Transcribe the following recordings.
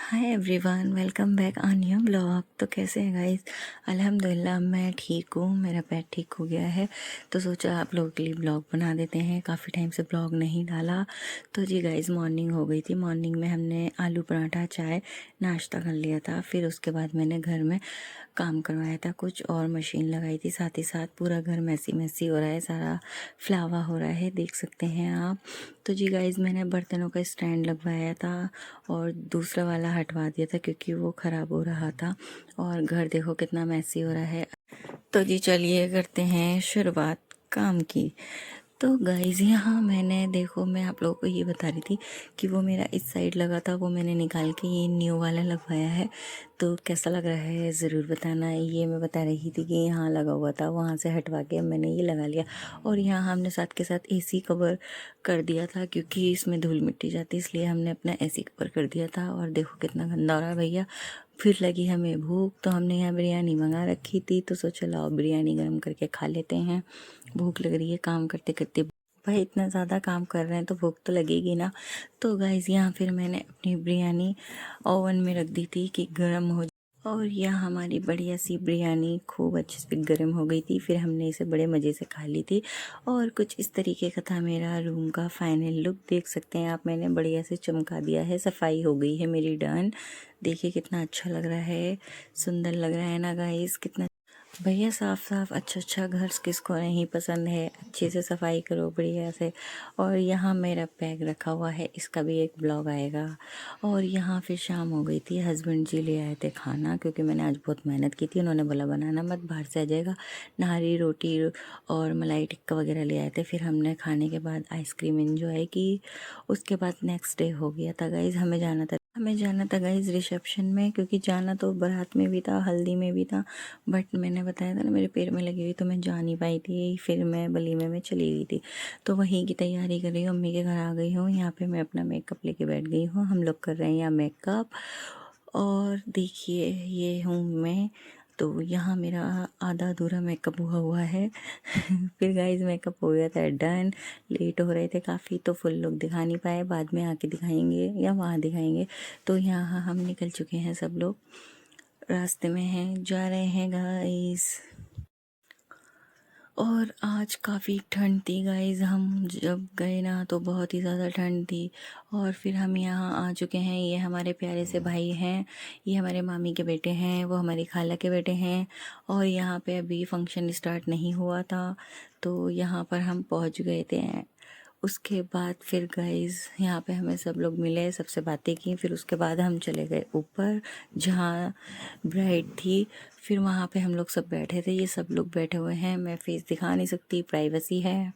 Hi everyone, welcome back on new blog. तो कैसे हैं गाइस? अल्हम्दुलिल्लाह मैं ठीक हूँ, मेरा पेट ठीक हो गया है। तो सोचा आप लोगों के लिए ब्लॉग बना देते हैं, काफ़ी टाइम से ब्लॉग नहीं डाला। तो जी गाइस, मॉर्निंग हो गई थी। मॉर्निंग में हमने आलू पराठा चाय नाश्ता कर लिया था। फिर उसके बाद मैंने घर में काम करवाया था कुछ और मशीन लगाई थी। साथ ही साथ पूरा घर मैसी मैसी हो रहा है, सारा फ्लावा हो रहा है, देख सकते हैं आप। तो जी गाइस, मैंने बर्तनों का स्टैंड लगवाया था और दूसरा वाला हटवा दिया था क्योंकि वो ख़राब हो रहा था। और घर देखो कितना मैसी हो रहा है। तो जी चलिए करते हैं शुरुआत काम की। तो गाइज़, यहाँ मैंने देखो, मैं आप लोगों को ये बता रही थी कि वो मेरा इस साइड लगा था, वो मैंने निकाल के ये न्यू वाला लगवाया है। तो कैसा लग रहा है ज़रूर बताना। ये मैं बता रही थी कि यहाँ लगा हुआ था, वहाँ से हटवा के मैंने ये लगा लिया। और यहाँ हमने साथ के साथ एसी कवर कर दिया था क्योंकि इसमें धूल मिट्टी जाती, इसलिए हमने अपना एसी कवर कर दिया था। और देखो कितना गंदा हो रहा है भैया। फिर लगी हमें भूख, तो हमने यहाँ बिरयानी मंगा रखी थी, तो सोचा लाओ बिरयानी गर्म करके खा लेते हैं। भूख लग रही है काम करते करते। भाई इतना ज़्यादा काम कर रहे हैं तो भूख तो लगेगी ना। तो गाइज़, यहाँ फिर मैंने अपनी बिरयानी ओवन में रख दी थी कि गर्म हो। और यह हमारी बढ़िया सी बिरयानी खूब अच्छे से गर्म हो गई थी। फिर हमने इसे बड़े मज़े से खा ली थी। और कुछ इस तरीके का था मेरा रूम का फाइनल लुक, देख सकते हैं आप। मैंने बढ़िया से चमका दिया है, सफाई हो गई है मेरी डन। देखिए कितना अच्छा लग रहा है, सुंदर लग रहा है ना गाइस। कितना भैया साफ साफ अच्छा अच्छा घर किसको नहीं पसंद है। अच्छे से सफाई करो बढ़िया से। और यहाँ मेरा बैग रखा हुआ है, इसका भी एक ब्लॉग आएगा। और यहाँ फिर शाम हो गई थी, हस्बैंड जी ले आए थे खाना क्योंकि मैंने आज बहुत मेहनत की थी। उन्होंने बोला बनाना मत, बाहर से आ जाएगा। नारी रोटी और मलाई टिक्का वगैरह ले आए थे। फिर हमने खाने के बाद आइसक्रीम एंजॉय की। उसके बाद नेक्स्ट डे हो गया था गाइज, हमें जाना था गाइज रिसेप्शन में, क्योंकि जाना तो बारात में भी था, हल्दी में भी था। बट मैंने बताया था ना मेरे पैर में लगी हुई, तो मैं जा नहीं पाई थी। फिर मैं वलीमे में चली गई थी। तो वहीं की तैयारी कर रही हूँ, अम्मी के घर आ गई हूँ। यहाँ पे मैं अपना मेकअप लेके बैठ गई हूँ। हम लोग कर रहे हैं यहाँ मेकअप। और देखिए ये हूँ मैं। तो यहाँ मेरा आधा अधूरा मेकअप हुआ है। फिर गाइज मेकअप हो गया था डन। लेट हो रहे थे काफ़ी, तो फुल लुक दिखा नहीं पाए, बाद में आके दिखाएंगे या वहाँ दिखाएंगे। तो यहाँ हम निकल चुके हैं, सब लोग रास्ते में हैं, जा रहे हैं गाइस। और आज काफ़ी ठंड थी गाइस, हम जब गए ना तो बहुत ही ज़्यादा ठंड थी। और फिर हम यहाँ आ चुके हैं। ये हमारे प्यारे से भाई हैं, ये हमारे मामी के बेटे हैं, वो हमारी खाला के बेटे हैं। और यहाँ पे अभी फंक्शन स्टार्ट नहीं हुआ था, तो यहाँ पर हम पहुँच गए थे। उसके बाद फिर गाइस यहाँ पे हमें सब लोग मिले, सबसे बातें की। फिर उसके बाद हम चले गए ऊपर जहाँ ब्राइड थी। फिर वहाँ पे हम लोग सब बैठे थे, ये सब लोग बैठे हुए हैं। मैं फेस दिखा नहीं सकती, प्राइवेसी है।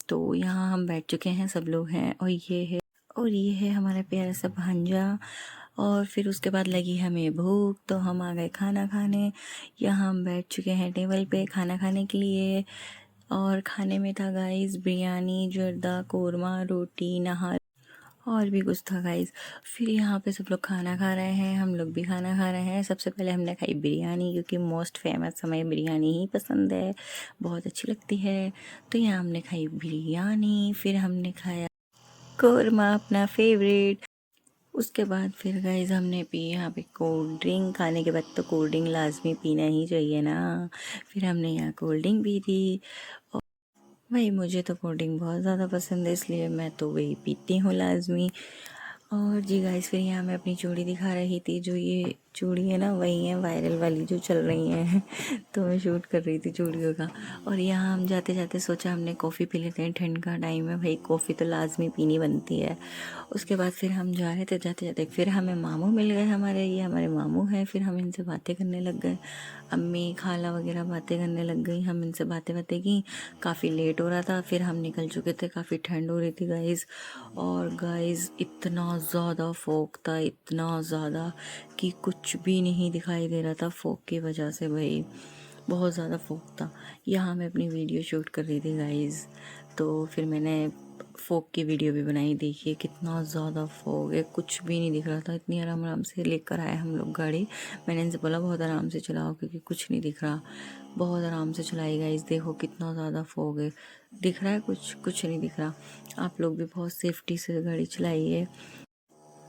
तो यहाँ हम बैठ चुके हैं, सब लोग हैं। और ये है हमारा प्यारा सा भांजा। और फिर उसके बाद लगी हमें भूख, तो हम आ गए खाना खाने। यहाँ हम बैठ चुके हैं टेबल पे खाना खाने के लिए। और खाने में था गाइस बिरयानी, जर्दा, कोरमा, रोटी, नहार और भी कुछ था गाइस। फिर यहाँ पे सब लोग खाना खा रहे हैं, हम लोग भी खाना खा रहे हैं। सबसे पहले हमने खाई बिरयानी, क्योंकि मोस्ट फेमस हमें बिरयानी ही पसंद है, बहुत अच्छी लगती है। तो यहाँ हमने खाई बिरयानी, फिर हमने खाया कोरमा अपना फेवरेट। उसके बाद फिर गाइस हमने पी यहाँ पे कोल्ड ड्रिंक। खाने के बाद तो कोल्ड ड्रिंक लाजमी पीना ही चाहिए ना। फिर हमने यहाँ कोल्ड ड्रिंक पी थी। भाई मुझे तो कोल्ड ड्रिंक बहुत ज़्यादा पसंद है, इसलिए मैं तो वही पीती हूँ लाजमी। और जी गाइस, फिर यहाँ मैं अपनी चूड़ी दिखा रही थी। जो ये चूड़ी है ना, वही है वायरल वाली जो चल रही हैं। तो मैं शूट कर रही थी चूड़ियों का। और यहाँ हम जाते जाते सोचा हमने कॉफ़ी पी लेते हैं, ठंड का टाइम है भाई, कॉफ़ी तो लाजमी पीनी बनती है। उसके बाद फिर हम जा रहे थे, जाते जाते फिर हमें मामू मिल गए हमारे, ये हमारे मामू हैं। फिर हम इनसे बातें करने लग गए, अम्मी खाला वगैरह बातें करने लग गई। हम इनसे बातें बातें की, काफ़ी लेट हो रहा था। फिर हम निकल चुके थे, काफ़ी ठंड हो रही थी गाइज़। और गाइज़ इतना ज़्यादा फॉग था, इतना ज़्यादा कि कुछ भी नहीं दिखाई दे रहा था फॉग की वजह से भाई, बहुत ज़्यादा फॉग था। यहाँ मैं अपनी वीडियो शूट कर रही थी गाइज़, तो फिर मैंने फॉग की वीडियो भी बनाई। देखिए कितना ज़्यादा फॉग है, कुछ भी नहीं दिख रहा था। इतनी आराम आराम से लेकर आए हम लोग गाड़ी। मैंने इनसे बोला बहुत आराम से चलाओ क्योंकि कुछ नहीं दिख रहा। बहुत आराम से चलाई गाइस, देखो कितना ज़्यादा फॉग है। दिख रहा है कुछ? कुछ नहीं दिख रहा। आप लोग भी बहुत सेफ्टी से गाड़ी चलाइए।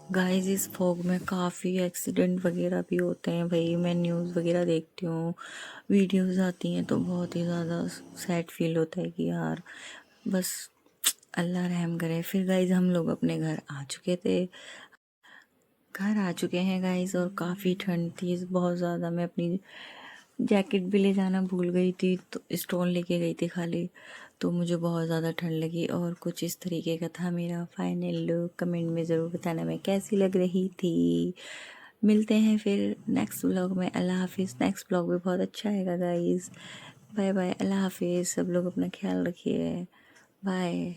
गाइस इस फॉग में काफ़ी एक्सीडेंट वगैरह भी होते हैं भाई। मैं न्यूज़ वगैरह देखती हूँ, वीडियोस आती हैं तो बहुत ही ज़्यादा सैड फील होता है कि यार बस अल्लाह रहम करे। फिर गाइस हम लोग अपने घर आ चुके थे, घर आ चुके हैं गाइस, और काफ़ी ठंड थी बहुत ज़्यादा। मैं अपनी जैकेट भी ले जाना भूल गई थी, तो स्टोन लेके गई थी खाली, तो मुझे बहुत ज़्यादा ठंड लगी। और कुछ इस तरीके का था मेरा फाइनल लुक। कमेंट में ज़रूर बताना मैं कैसी लग रही थी। मिलते हैं फिर नेक्स्ट व्लॉग में। अल्लाह हाफिज़। नेक्स्ट व्लॉग भी बहुत अच्छा आएगा गाइस। बाय बाय, अल्लाह हाफिज़। सब लोग अपना ख्याल रखिए। बाय।